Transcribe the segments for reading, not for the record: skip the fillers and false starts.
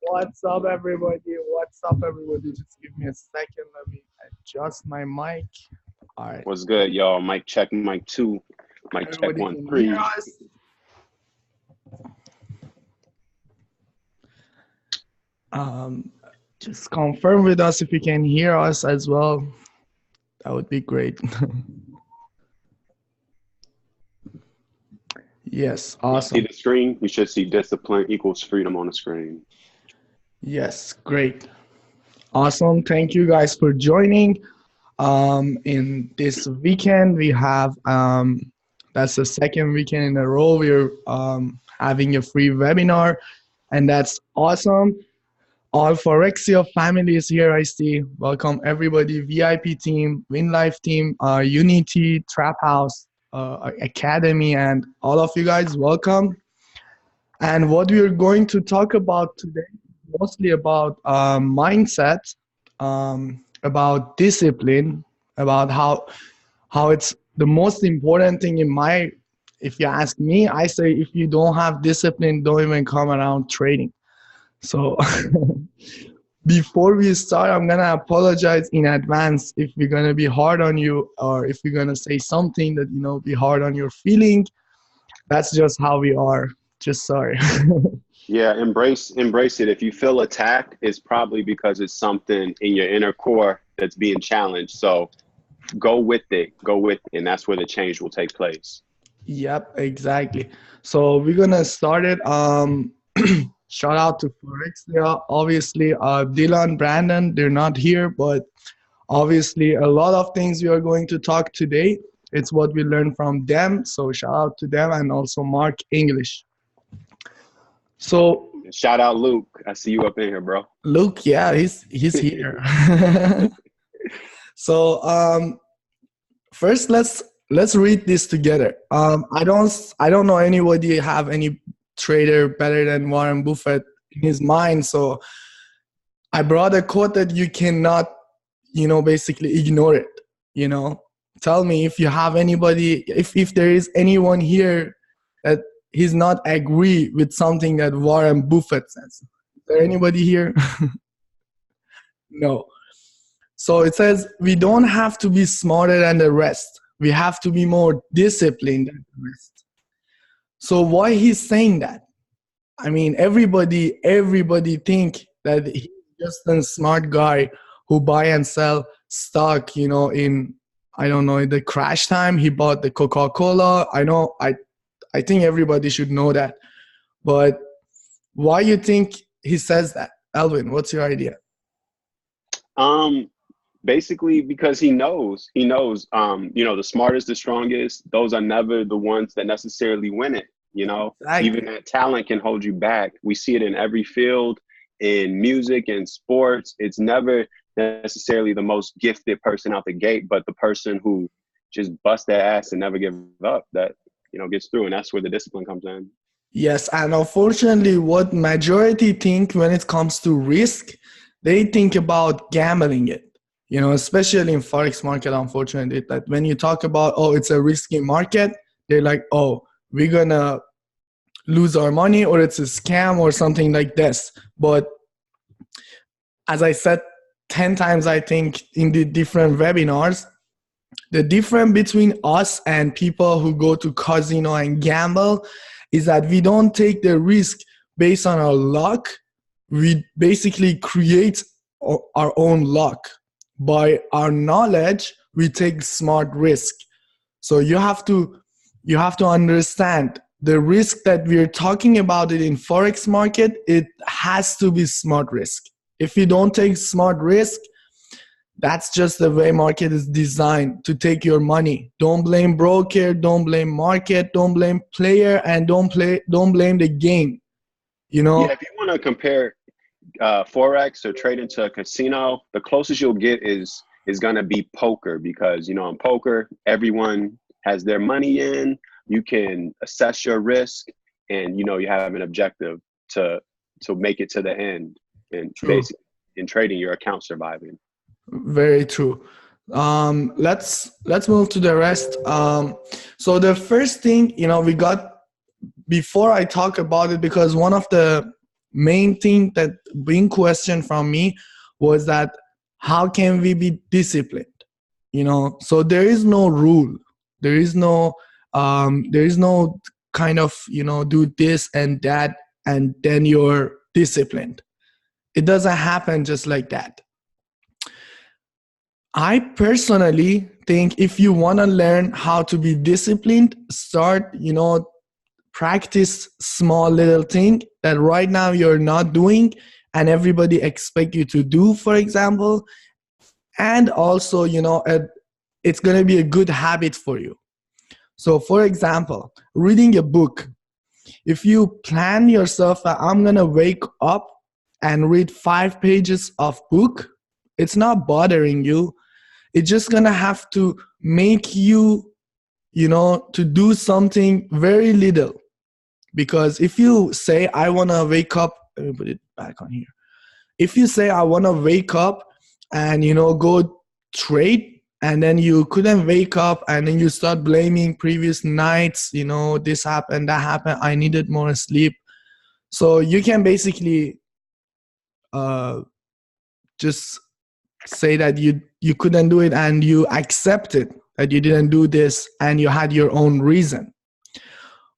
What's up, everybody? What's up, everybody? Just give me a second. Let me adjust my mic. All right. What's good, y'all? Mic check, mic 2. Mic check Everybody 1, can 3. hear us. Just confirm with us if you can hear us as well. That would be great. Yes, awesome. You see the screen? You should see discipline equals freedom on the screen. Yes, great. Awesome. Thank you guys for joining. In this weekend, we have, that's the second weekend in a row, we're having a free webinar, and that's awesome. All Forexia families here, I see. Welcome everybody, VIP team, Win Life team, Unity, Trap House, Academy, and all of you guys, welcome. And what we're going to talk about today, mostly about mindset, about discipline, about how it's the most important thing if you ask me, I say if you don't have discipline, don't even come around trading. So before we start, I'm gonna apologize in advance if we're gonna be hard on you, or if we're gonna say something that, you know, be hard on your feeling. That's just how we are. Just sorry. Yeah, embrace it. If you feel attacked, it's probably because it's something in your inner core that's being challenged. So go with it, and that's where the change will take place. Yep, exactly. So we're gonna start it. Shout out to Forexia. Obviously, Dylan, Brandon, they're not here, but obviously a lot of things we are going to talk today. It's what we learned from them. So shout out to them, and also Mark English. So shout out Luke. I see you up in here, bro. Luke, yeah, he's here. So first let's read this together. I don't know anybody have any trader better than Warren Buffett in his mind. So I brought a quote that you cannot, basically ignore it. Tell me if you have anybody, if there is anyone here that he's not agree with something that Warren Buffett says. Is there anybody here? No. So it says, we don't have to be smarter than the rest. We have to be more disciplined than the rest. So why he's saying that? I mean, everybody think that he's just a smart guy who buy and sell stock, in, I don't know, in the crash time, he bought the Coca-Cola. I think everybody should know that. But why you think he says that? Elwin, what's your idea? Basically because he knows, the smartest, the strongest, those are never the ones that necessarily win it. Exactly. Even that talent can hold you back. We see it in every field, in music and sports. It's never necessarily the most gifted person out the gate, but the person who just busts their ass and never give up that, gets through. And that's where the discipline comes in. Yes. And unfortunately, what majority think when it comes to risk, they think about gambling it. You know, especially in Forex market, unfortunately, that when you talk about, oh, it's a risky market, they're like, oh, we're gonna lose our money, or it's a scam or something like this. But as I said 10 times, I think, in the different webinars, the difference between us and people who go to casino and gamble is that we don't take the risk based on our luck. We basically create our own luck. By our knowledge, we take smart risk. So you have to understand the risk that we're talking about it in Forex market, it has to be smart risk. If you don't take smart risk, that's just the way market is designed to take your money. Don't blame broker, don't blame market, don't blame player, and don't blame the game. You know? Yeah, if you want to compare Forex or trade into a casino, the closest you'll get is going to be poker, because, you know, in poker, everyone has their money in, you can assess your risk, and, you know, you have an objective to make it to the end, and basically in trading, your account surviving. Very true. Let's move to the rest. So the first thing, you know, we got, before I talk about it, because one of the main thing that being questioned from me was that how can we be disciplined? You know, so there is no rule. There is no kind of, you know, do this and that and then you're disciplined. It doesn't happen just like that. I personally think if you want to learn how to be disciplined, start, you know, practice small little thing that right now you're not doing and everybody expect you to do, for example. And also, you know, it's going to be a good habit for you. So for example, reading a book. If you plan yourself that I'm going to wake up and read 5 pages of book, it's not bothering you. It's just going to have to make you, you know, to do something very little. Because if you say, I want to wake up, let me put it back on here. If you say, I want to wake up and, you know, go trade, and then you couldn't wake up, and then you start blaming previous nights, you know, this happened, that happened, I needed more sleep. So you can basically just say that you couldn't do it, and you accept it that you didn't do this, and you had your own reason.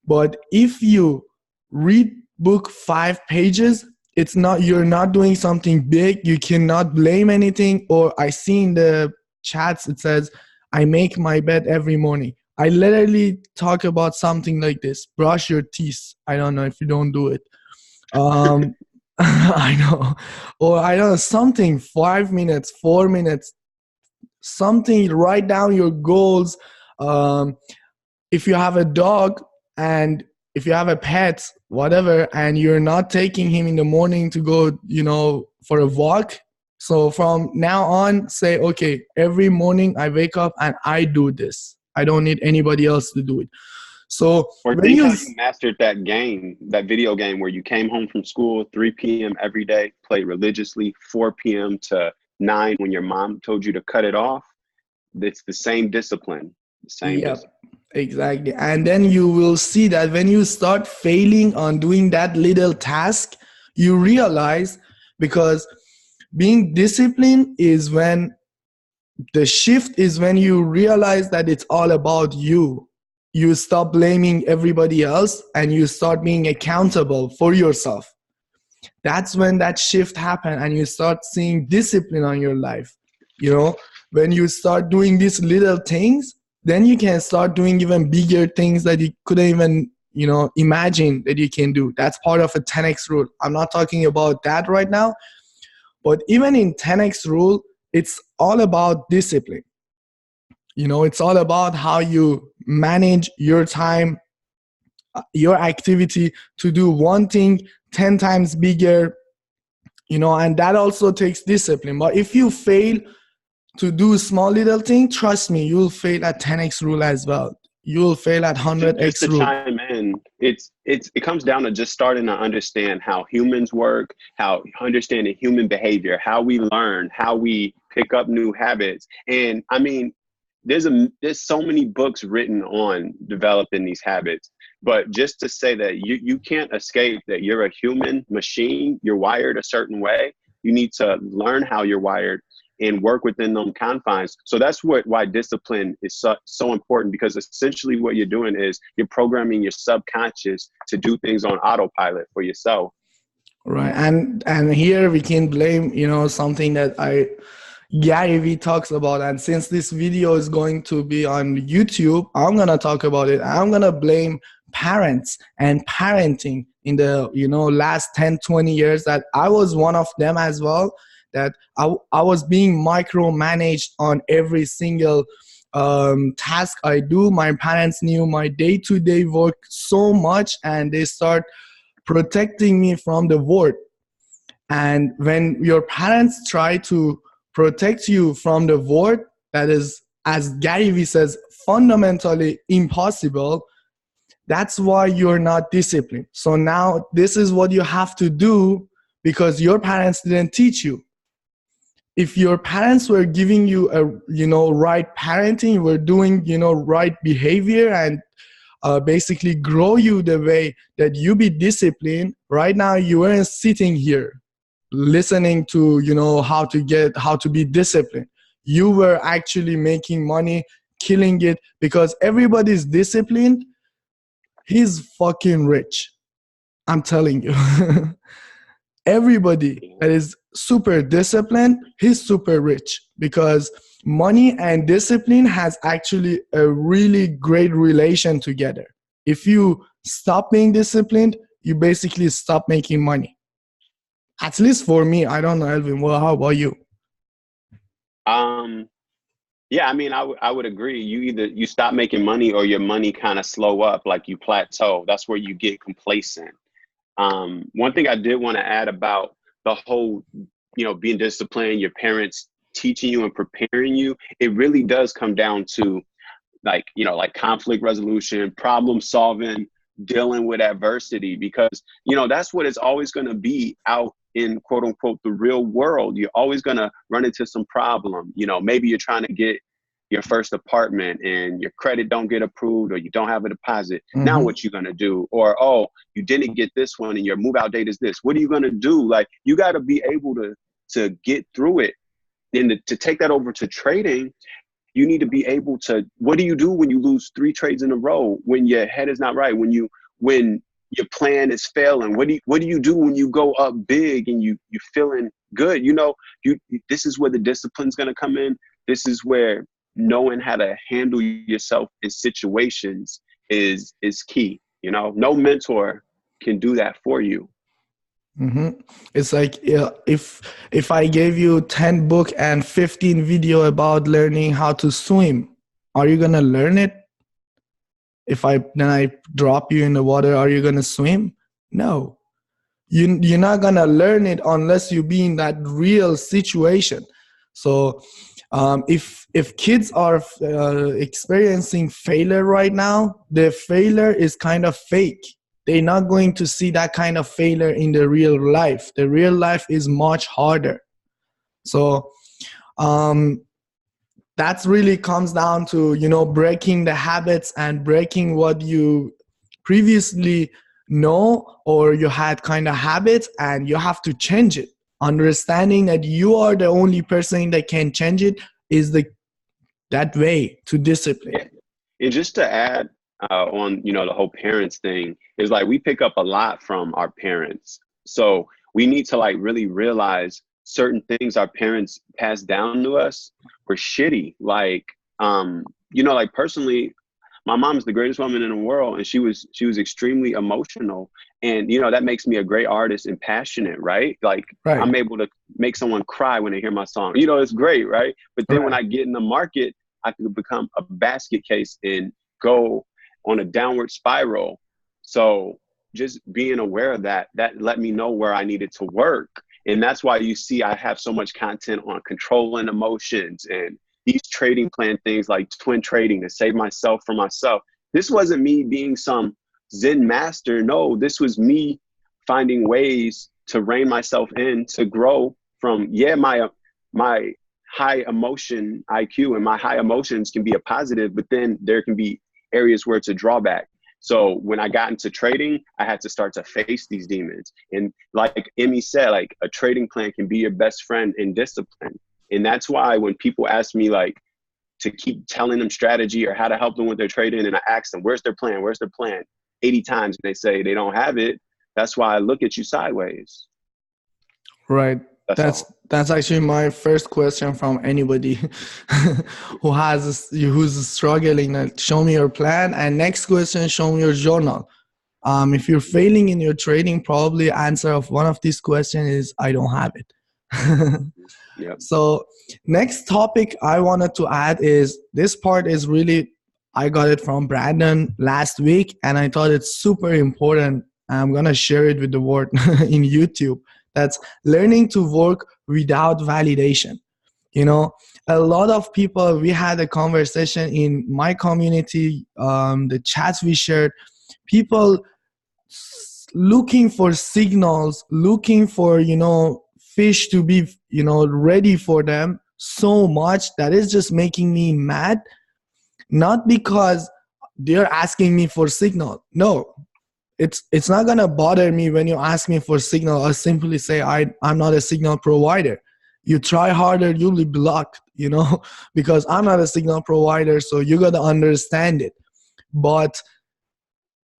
But if you read book 5 pages, it's not, you're not doing something big, you cannot blame anything. Or I see in the chats it says, I make my bed every morning. I literally talk about something like this: brush your teeth. I don't know if you don't do it. I know. Or I don't know, something, 5 minutes, 4 minutes, something, write down your goals. If you have a dog, and if you have a pet, whatever, and you're not taking him in the morning to go, you know, for a walk, so from now on, say, okay, every morning I wake up and I do this. I don't need anybody else to do it. So or think how you mastered that game, that video game where you came home from school 3 p.m. every day, played religiously, 4 p.m. to 9 when your mom told you to cut it off. It's the same discipline. The same discipline. Exactly. And then you will see that when you start failing on doing that little task, you realize, because being disciplined is when the shift is when you realize that it's all about you. You stop blaming everybody else and you start being accountable for yourself. That's when that shift happens, and you start seeing discipline on your life. You know, when you start doing these little things, then you can start doing even bigger things that you couldn't even, you know, imagine that you can do. That's part of a 10x rule. I'm not talking about that right now, but even in 10x rule, it's all about discipline. You know, it's all about how you manage your time, your activity, to do one thing 10 times bigger, you know, and that also takes discipline. But if you fail to do small little thing, trust me, you'll fail at 10x rule as well. you will fail at Just 100x to rule. chime in, it comes down to just starting to understand how humans work, how understanding human behavior, how we learn, how we pick up new habits. And I mean, there's so many books written on developing these habits. But just to say that you can't escape that you're a human machine, you're wired a certain way. You need to learn how you're wired and work within them confines. So that's why discipline is so important, because essentially what you're doing is you're programming your subconscious to do things on autopilot for yourself. Right. And here we can blame, something that Gary Vee talks about. And since this video is going to be on YouTube, I'm going to talk about it. I'm going to blame parents and parenting in the, last 10, 20 years, that I was one of them as well, that I was being micromanaged on every single task I do. My parents knew my day-to-day work so much, and they start protecting me from the world. And when your parents try to protect you from the world, that is, as Gary Vee says, fundamentally impossible, that's why you're not disciplined. So now this is what you have to do, because your parents didn't teach you. If your parents were giving you a right parenting, were doing right behavior, and basically grow you the way that you be disciplined, right now you weren't sitting here listening to how to be disciplined. You were actually making money, killing it, because everybody's disciplined, he's fucking rich. I'm telling you. Everybody that is super disciplined, he's super rich, because money and discipline has actually a really great relation together. If you stop being disciplined, you basically stop making money. At least for me. I don't know, Elvin. Well, how about you? Yeah, I mean, I would agree. You stop making money, or your money kind of slow up, like you plateau. That's where you get complacent. One thing I did want to add about the whole, being disciplined, your parents teaching you and preparing you, it really does come down to like conflict resolution, problem solving, dealing with adversity, because that's what it's always going to be out in quote unquote the real world. You're always going to run into some problem. Maybe you're trying to get your first apartment and your credit don't get approved, or you don't have a deposit. Now what you gonna do? Or, oh, you didn't get this one and your move out date is this. What are you gonna do? Like, you got to be able to get through it. And to take that over to trading, you need to be able to, what do you do when you lose 3 trades in a row, when your head is not right, when your plan is failing? What do you do when you go up big and you're feeling good? This is where the discipline's gonna come in. This is where knowing how to handle yourself in situations is key. No mentor can do that for you. It's like, if I gave you 10 book and 15 video about learning how to swim, are you gonna learn it? If I drop you in the water, are you gonna swim? No. You're not gonna learn it unless you be in that real situation. So if kids are experiencing failure right now, the failure is kind of fake. They're not going to see that kind of failure in the real life. The real life is much harder. So that really comes down to breaking the habits and breaking what you previously know, or you had kind of habits, and you have to change it. Understanding that you are the only person that can change it is that way to discipline. Yeah. And just to add on, the whole parents thing, is like we pick up a lot from our parents. So we need to like really realize certain things our parents passed down to us were shitty. Like, like personally, my mom is the greatest woman in the world, and she was extremely emotional, and that makes me a great artist and passionate, right? Like, right. I'm able to make someone cry when they hear my song. It's great, right? But then when I get in the market, I could become a basket case and go on a downward spiral. So just being aware of that let me know where I needed to work. And that's why you see I have so much content on controlling emotions and, these trading plan things like twin trading to save myself from myself. This wasn't me being some Zen master. No, this was me finding ways to rein myself in, to grow from, yeah, my high emotion IQ and my high emotions can be a positive, but then there can be areas where it's a drawback. So when I got into trading, I had to start to face these demons. And like Emmy said, like a trading plan can be your best friend in discipline. And that's why when people ask me like to keep telling them strategy or how to help them with their trading, and I ask them, where's their plan? Where's their plan? 80 times and they say they don't have it. That's why I look at you sideways. Right. That's actually my first question from anybody who's struggling. Like, show me your plan, and next question, show me your journal. If you're failing in your trading, probably answer of one of these questions is I don't have it. Yep. So next topic I wanted to add is, this part is really, I got it from Brandon last week and I thought it's super important. I'm gonna share it with the world in YouTube. That's learning to work without validation. You know, a lot of people, we had a conversation in my community, the chats we shared, people looking for signals, looking for, you know, fish to be, you know, ready for them so much that is just making me mad. Not because they're asking me for signal. No, it's not gonna bother me when you ask me for signal. I'll simply say I'm not a signal provider. You try harder, you'll be blocked, you know, because I'm not a signal provider, so you gotta understand it. But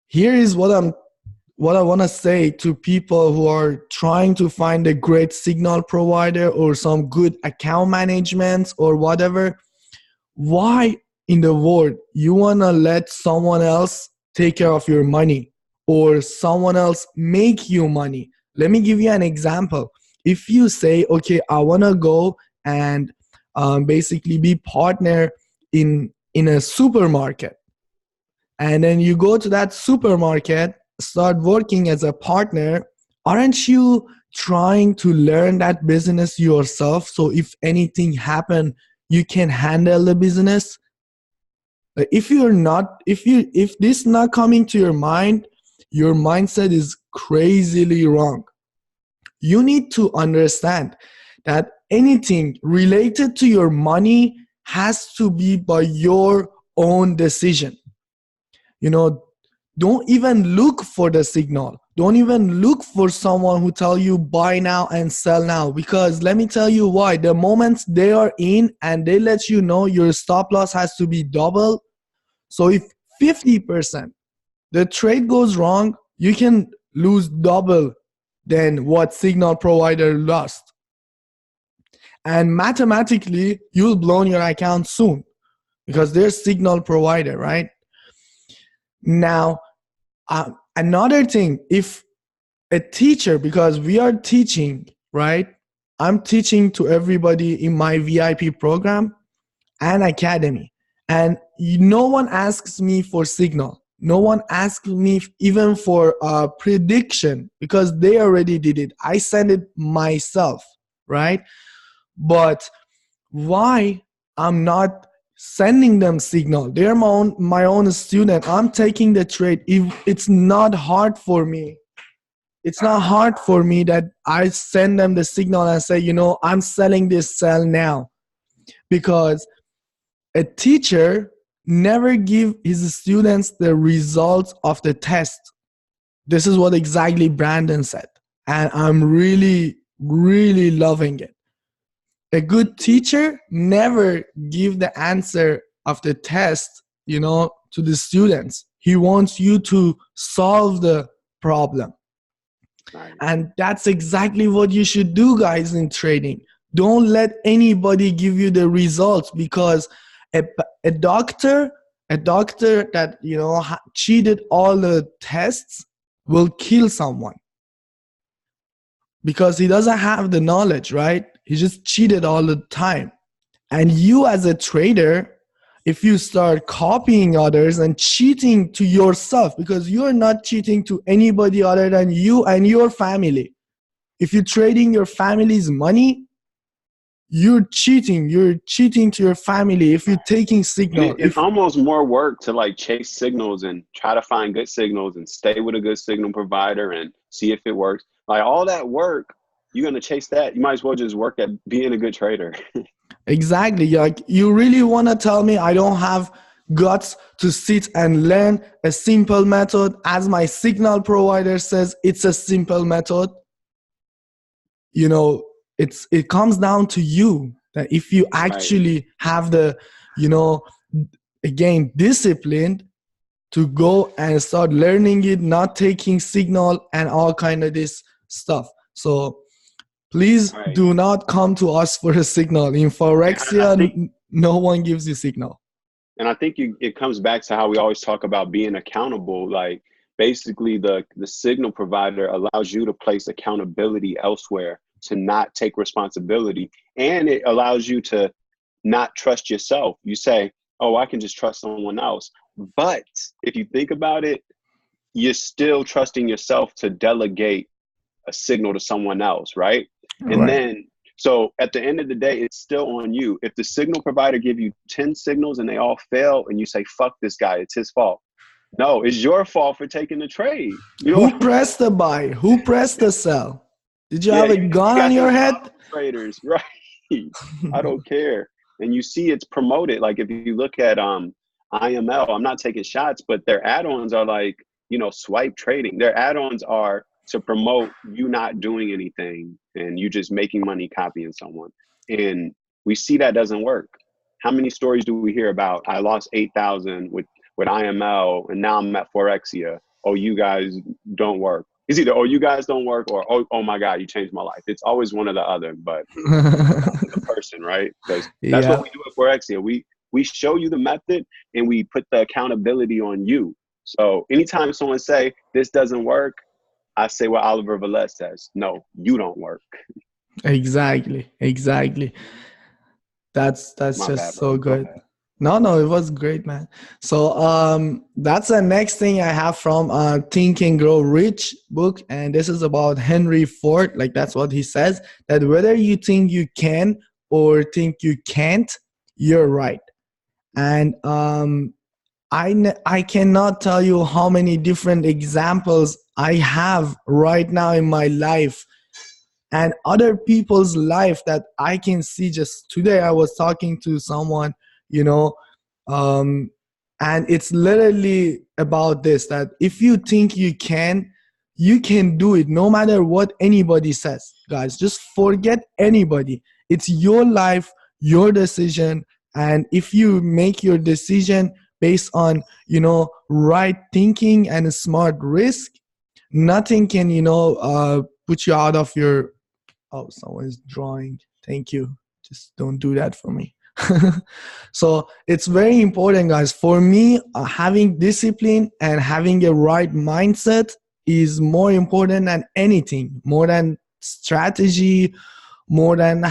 here is what I want to say to people who are trying to find a great signal provider or some good account management or whatever. Why in the world you want to let someone else take care of your money or someone else make you money? Let me give you an example. If you say, okay, I want to go and basically be partner in a supermarket, and then you go to that supermarket, start working as a partner, aren't you trying to learn that business yourself, so if anything happen, you can handle the business? If this not coming to your mind, your mindset is crazily wrong. You need to understand that anything related to your money has to be by your own decision. You know, don't even look for the signal. Don't even look for someone who tell you buy now and sell now, because let me tell you why. The moment they are in and they let you know your stop loss has to be double. So if 50% the trade goes wrong, you can lose double than what signal provider lost. And mathematically, you'll blow your account soon because they're signal provider, right? Now, another thing, if a teacher, because we are teaching, right? I'm teaching to everybody in my VIP program and academy. And no one asks me for signal. No one asks me even for a prediction because they already did it. I send it myself, right? But why I'm not sending them signal? They're my own student. I'm taking the trade. If it's not hard for me, it's not hard for me that I send them the signal and say, you know, I'm selling this, sell now. Because a teacher never give his students the results of the test. This is what exactly Brandon said. And I'm really, really loving it. A good teacher never give the answer of the test, you know, to the students. He wants you to solve the problem. And that's exactly what you should do, guys, in trading. Don't let anybody give you the results, because a doctor that, you know, cheated all the tests will kill someone because he doesn't have the knowledge, right? He just cheated all the time. And you as a trader, if you start copying others and cheating to yourself, because you're not cheating to anybody other than you and your family. If you're trading your family's money, you're cheating. You're cheating to your family if you're taking And signal. it's almost more work to like chase signals and try to find good signals and stay with a good signal provider and see if it works. Like all that work, you're gonna chase that. You might as well just work at being a good trader. Exactly. Like you really want to tell me I don't have guts to sit and learn a simple method as my signal provider says it's a simple method? You know, it comes down to you that if you Right. actually have the, you know, again, discipline to go and start learning it, not taking signal and all kind of this stuff. So please Right. do not come to us for a signal. In And I Forexia, think no one gives you signal. it comes back to how we always talk about being accountable. Like basically the signal provider allows you to place accountability elsewhere, to not take responsibility, and it allows you to not trust yourself. You say, oh, I can just trust someone else. But if you think about it, you're still trusting yourself to delegate a signal to someone else, right? And Right. then, so at the end of the day, it's still on you. If the signal provider give you 10 signals and they all fail and you say, fuck this guy, it's his fault. No, it's your fault for taking the trade. You know Who what? pressed the buy? Who pressed the sell? Did you Yeah, have a you gun on got your some head? problem traders, right? I don't care. And you see it's promoted. Like if you look at IML, I'm not taking shots, but their add-ons are like, swipe trading. Their add-ons are to promote you not doing anything and you just making money copying someone. And we see that doesn't work. How many stories do we hear about? I lost 8,000 with IML and now I'm at Forexia. Oh, you guys don't work. It's either, oh, you guys don't work, or, oh my God, you changed my life. It's always one or the other, but it's up to the person, right? Because that's what Yeah, we do at Forexia. We show you the method and we put the accountability on you. So anytime someone say this doesn't work, I say what Oliver Velez says. No, you don't work. exactly, exactly. That's My bad, just so bro. Go good. ahead. No, it was great, man. So that's the next thing I have from Think and Grow Rich book, and this is about Henry Ford. Like that's what he says, that whether you think you can or think you can't, you're right. And I cannot tell you how many different examples I have right now in my life and other people's life that I can see. Just today I was talking to someone, you know, um, and it's literally about this, that if you think you can do it no matter what anybody says. Guys, just forget anybody. It's your life, your decision, and if you make your decision based on, right thinking and smart risk, nothing can, put you out of your. Oh, someone is drawing. Thank you. Just don't do that for me. So it's very important, guys. For me, having discipline and having a right mindset is more important than anything, more than strategy, more than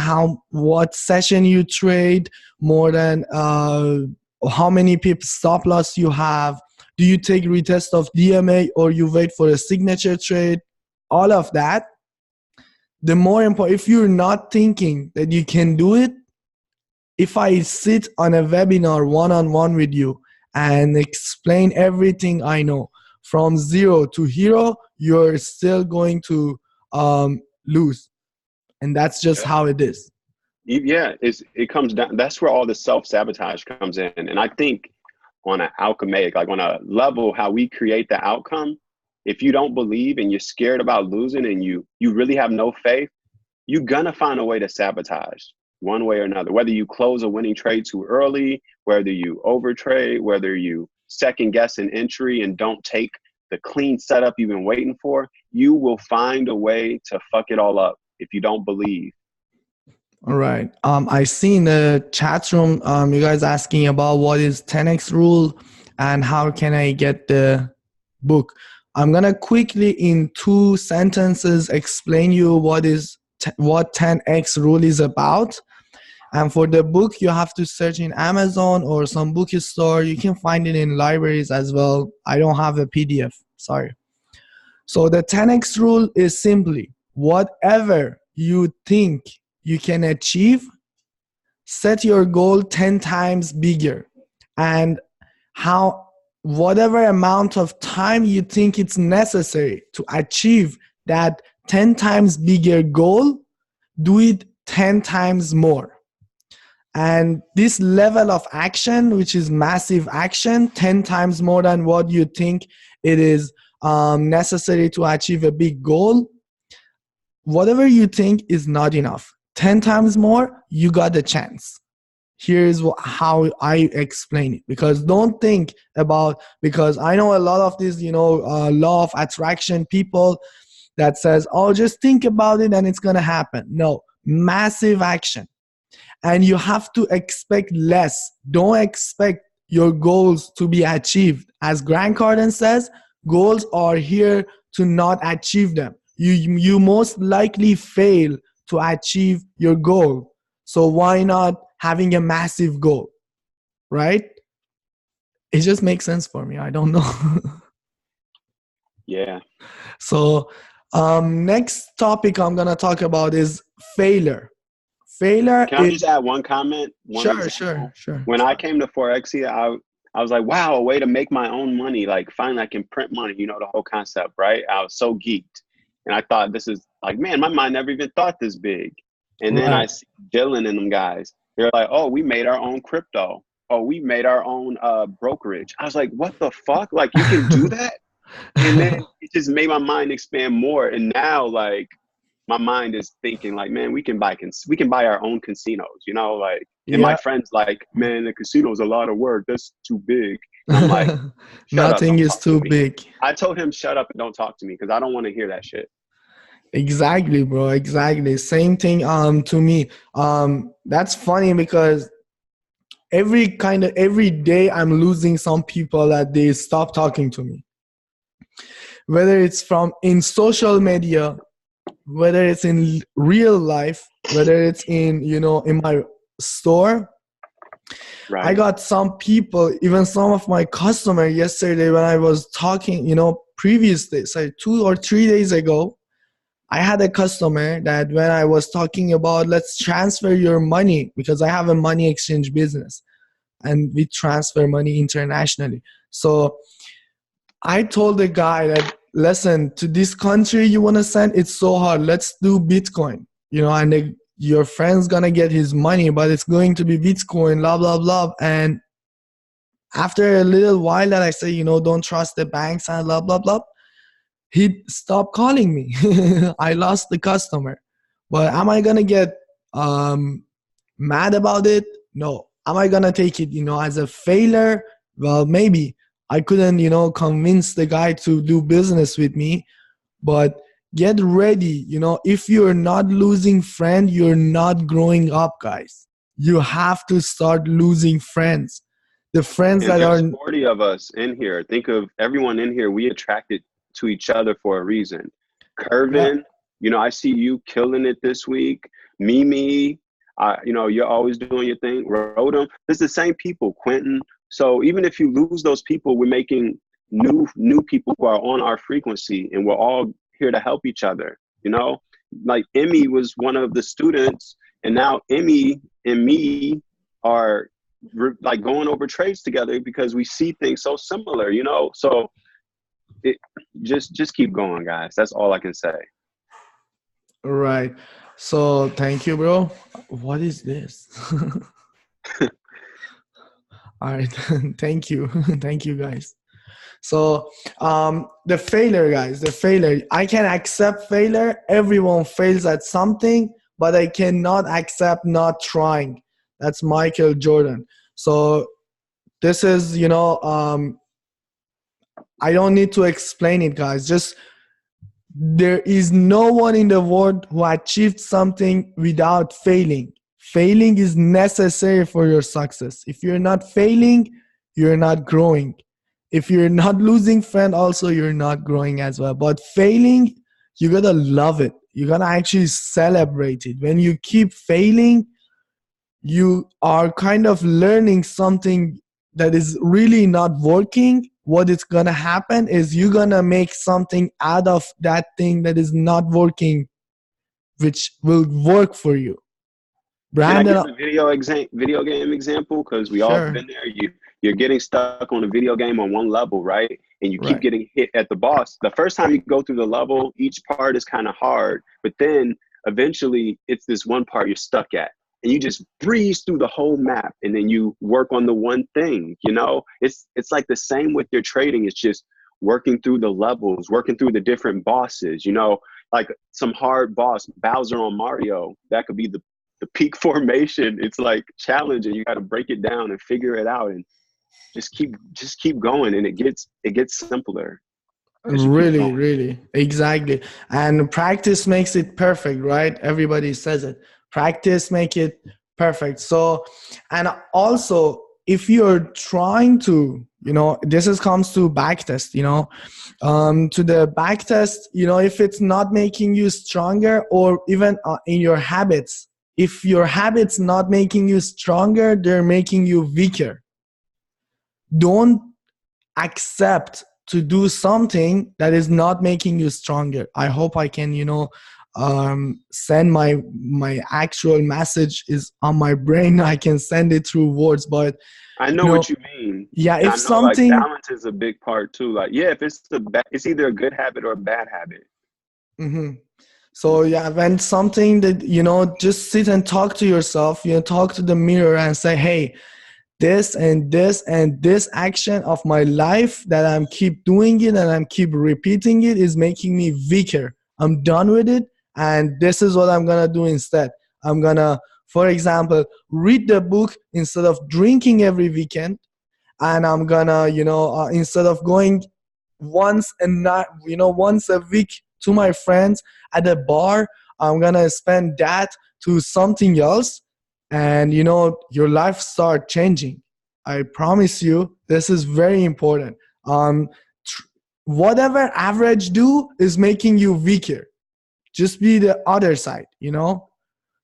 what session you trade, more than how many pips stop loss you have. Do you take retest of DMA or you wait for a signature trade? All of that, the more important, if you're not thinking that you can do it, if I sit on a webinar one-on-one with you and explain everything I know from zero to hero, you're still going to lose. And that's just Yeah. how it is. Yeah, it comes down. That's where all the self-sabotage comes in. And I think on an alchemic, like on a level, how we create the outcome, if you don't believe and you're scared about losing and you really have no faith, you're gonna find a way to sabotage one way or another. Whether you close a winning trade too early, whether you overtrade, whether you second guess an entry and don't take the clean setup you've been waiting for, you will find a way to fuck it all up if you don't believe. All right. I see in the chat room, you guys asking about what is 10x rule and how can I get the book. I'm gonna quickly in 2 sentences explain you what 10x rule is about. And for the book, you have to search in Amazon or some bookstore. You can find it in libraries as well. I don't have a PDF. Sorry. So the 10x rule is simply whatever you think you can achieve, set your goal 10 times bigger, and how whatever amount of time you think it's necessary to achieve that 10 times bigger goal, do it 10 times more. And this level of action, which is massive action, 10 times more than what you think it is necessary to achieve a big goal, whatever you think is not enough. 10 times more, you got a chance. Here's how I explain it. Because don't think about, because I know a lot of these, law of attraction people that says, oh, just think about it and it's going to happen. No, massive action. And you have to expect less. Don't expect your goals to be achieved. As Grant Cardone says, goals are here to not achieve them. You most likely fail to achieve your goal. So why not having a massive goal, right? It just makes sense for me. I don't know. Yeah. So next topic I'm going to talk about is failure. Failure. Can I just add one comment? Sure. When I came to Forexia, I was like, wow, a way to make my own money. Like, finally, I can print money, the whole concept, right? I was so geeked. And I thought, this is like, man, my mind never even thought this big. And then I see Dylan and them guys. They're like, oh, we made our own crypto. Oh, we made our own brokerage. I was like, what the fuck? Like, you can do that? And then it just made my mind expand more. And now, like, my mind is thinking like, man, we can buy our own casinos, like, and my friend's like, man, the casino's a lot of work. That's too big. And I'm like, nothing is too big. I told him, shut up and don't talk to me, because I don't want to hear that shit. Exactly, bro. Exactly. Same thing to me. That's funny because every day I'm losing some people that they stop talking to me. Whether it's in social media, whether it's in real life, whether it's in my store. Right. I got some people, even some of my customers yesterday when I was talking, previous days, like 2 or 3 days ago, I had a customer that when I was talking about, let's transfer your money, because I have a money exchange business and we transfer money internationally. So I told the guy that, listen, to this country you want to send, it's so hard. Let's do Bitcoin, and your friend's going to get his money, but it's going to be Bitcoin, blah, blah, blah. And after a little while that I say, don't trust the banks and blah, blah, blah, he stopped calling me. I lost the customer. But am I going to get mad about it? No. Am I going to take it, as a failure? Well, maybe. I couldn't, convince the guy to do business with me, but get ready. If you're not losing friends, you're not growing up, guys. You have to start losing friends. The friends that are 40 of us in here. Think of everyone in here. We attracted to each other for a reason. Curvin, I see you killing it this week. Mimi, you're always doing your thing. Rodham, it's the same people. Quentin. So even if you lose those people, we're making new people who are on our frequency, and we're all here to help each other. Like Emmy was one of the students, and now Emmy and me are like going over trades together because we see things so similar. So just keep going, guys. That's all I can say. All right. So thank you, bro. What is this? All right. Thank you. Thank you, guys. So the failure, guys, I can accept failure. Everyone fails at something, but I cannot accept not trying. That's Michael Jordan. So this is, I don't need to explain it, guys. Just there is no one in the world who achieved something without failing. Failing is necessary for your success. If you're not failing, you're not growing. If you're not losing friends, also you're not growing as well. But failing, you gotta love it. You gotta actually celebrate it. When you keep failing, you are kind of learning something that is really not working. What is gonna happen is you're gonna make something out of that thing that is not working, which will work for you. Can I Brandon, give a video game example? Because we all sure, been there. You're getting stuck on a video game on one level, right? And you keep right. getting hit at the boss. The first time you go through the level, each part is kind of hard, but then eventually it's this one part you're stuck at. And you just breeze through the whole map, and then you work on the one thing. It's like the same with your trading. It's just working through the levels, working through the different bosses. Like some hard boss, Bowser on Mario, that could be the peak formation. It's like challenging. You got to break it down and figure it out, and just keep going, and it gets simpler as you keep Really, going. really, exactly. And practice makes it perfect, right? Everybody says it. Practice make it perfect. So, and also, if you're trying to, this is comes to back test, to the back test, if it's not making you stronger, or even in your habits, if your habits not making you stronger, they're making you weaker. Don't accept to do something that is not making you stronger. I hope I can, send my actual message is on my brain. I can send it through words, but I you know know, what you mean. yeah, And if I know like something, balance is a big part too. Like, yeah, if it's either a good habit or a bad habit. mhm. So Mhm. yeah, when something that, just sit and talk to yourself, talk to the mirror and say, hey, this and this and this action of my life that I'm keep doing it and I'm keep repeating it is making me weaker. I'm done with it, and this is what I'm gonna do instead. I'm gonna, for example, read the book instead of drinking every weekend, and I'm gonna, instead of going once and not, once a week to my friends at a bar, I'm gonna spend that to something else, and your life start changing. I promise you, this is very important. um tr- Whatever average do is making you weaker. Just be the other side,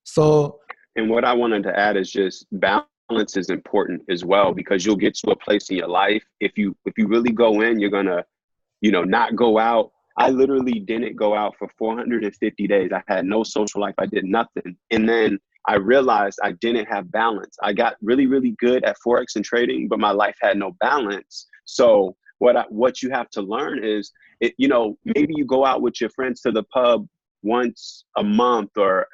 so And what I wanted to add is just balance is important as well, because you'll get to a place in your life, if you really go in, you're gonna not go out. I literally didn't go out for 450 days. I had no social life. I did nothing. And then I realized I didn't have balance. I got really, really good at Forex and trading, but my life had no balance. So what you have to learn is, maybe you go out with your friends to the pub once a month, or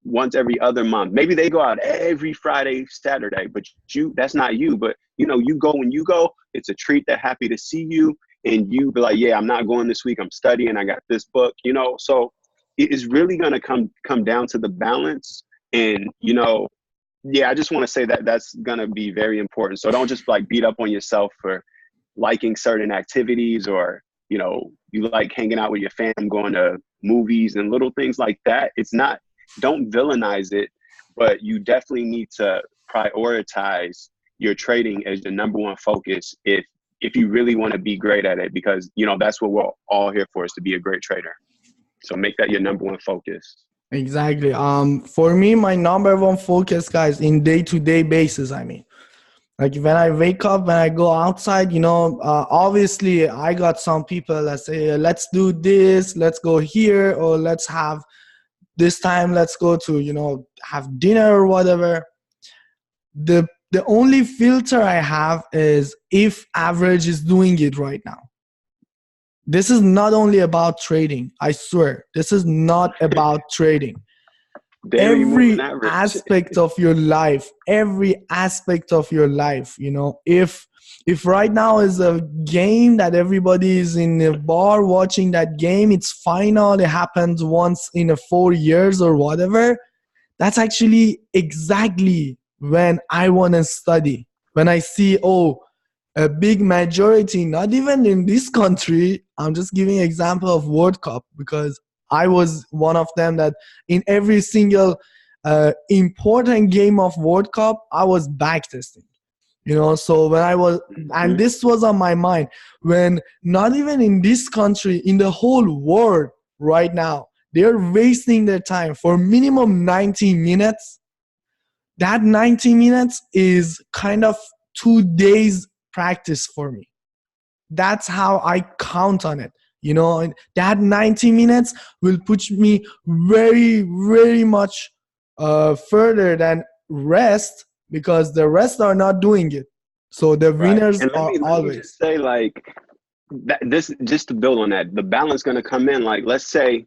once every other month. Maybe they go out every Friday, Saturday, but that's not you. But you go when you go, it's a treat. They're happy to see you, and you be like, yeah, I'm not going this week. I'm studying. I got this book, so it is really going to come down to the balance. And, yeah, I just want to say that that's going to be very important. So don't just like beat up on yourself for liking certain activities, or, you like hanging out with your fam, going to movies and little things like that. It's not, don't villainize it, but you definitely need to prioritize your trading as your number one focus, if you really want to be great at it, because that's what we're all here for, is to be a great trader. So make that your number one focus. exactly. For me, my number one focus, guys, in day-to-day basis, I mean, like when I wake up, when I go outside, obviously I got some people that say, let's do this, let's go here, or let's have this time, let's go to, have dinner or whatever. The only filter I have is if average is doing it right now. This is not only about trading. I swear, this is not about trading. Daily moving Every average. aspect of your life, if right now is a game that everybody is in a bar watching that game, it's final, it happens once in a 4 years or whatever, that's actually exactly when I want to study. When I see, oh, a big majority, not even in this country, I'm just giving an example of World Cup, because I was one of them that in every single important game of World Cup, I was backtesting. So when I was, and Mhm. this was on my mind, when not even in this country, in the whole world right now, they're wasting their time for minimum 90 minutes. That 90 minutes is kind of 2 days practice for me. That's how I count on it. And that 90 minutes will push me very, very much further than rest because the rest are not doing it. So the Right. winners And are let me always just say, like, that this just to build on that, the balance going to come in. Like, let's say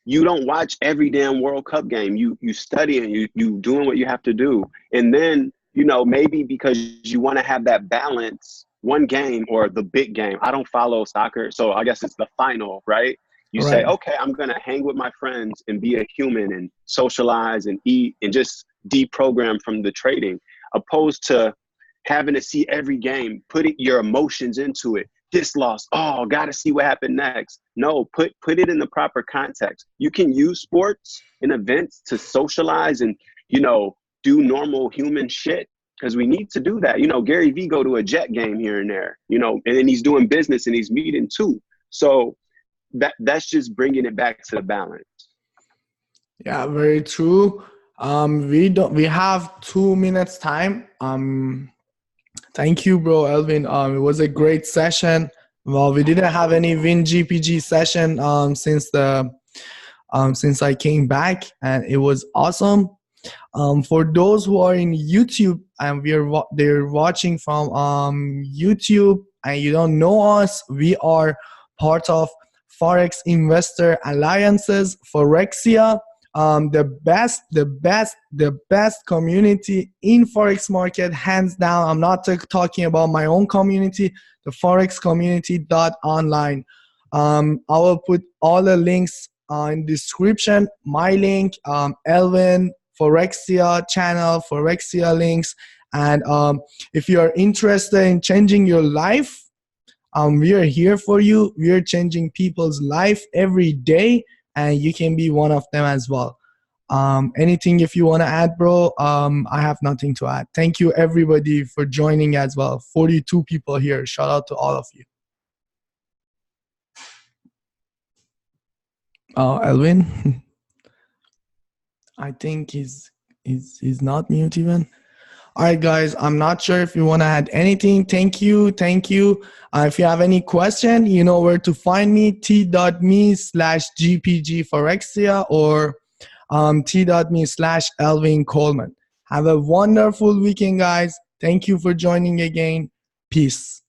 you don't watch every damn World Cup game. You study and you doing what you have to do, and then maybe because you want to have that balance, one game or the big game. I don't follow soccer, so I guess it's the final, right? You say, right. okay, I'm gonna hang with my friends and be a human and socialize and eat and just deprogram from the trading, opposed to having to see every game, putting your emotions into it. This loss, oh, got to see what happened next. No, put it in the proper context. You can use sports and events to socialize and do normal human shit, because we need to do that. Gary Vee go to a Jet game here and there, and then he's doing business and he's meeting too. So that's just bringing it back to the balance. Yeah, very true. We have 2 minutes time. Thank you, bro, Elvin. It was a great session. Well, we didn't have any Win GPG session since I came back, and it was awesome. For those who are in YouTube and they're watching from YouTube and you don't know us, we are part of Forex Investor Alliances, Forexia, the best community in Forex market, hands down. I'm not talking about my own community, the Forex community online. I will put all the links in description. My link, Elwin Forexia channel, Forexia links, and if you are interested in changing your life, we are here for you. We are changing people's life every day, and you can be one of them as well. Anything if you want to add, bro? I have nothing to add. Thank you everybody for joining as well. 42 people here. Shout out to all of you. Elwin, I think he's not mute even. All right, guys, I'm not sure if you want to add anything. Thank you. If you have any question, you know where to find me, t.me/GPG Forexia or t.me/Elwin Coleman. Have a wonderful weekend, guys. Thank you for joining again. Peace.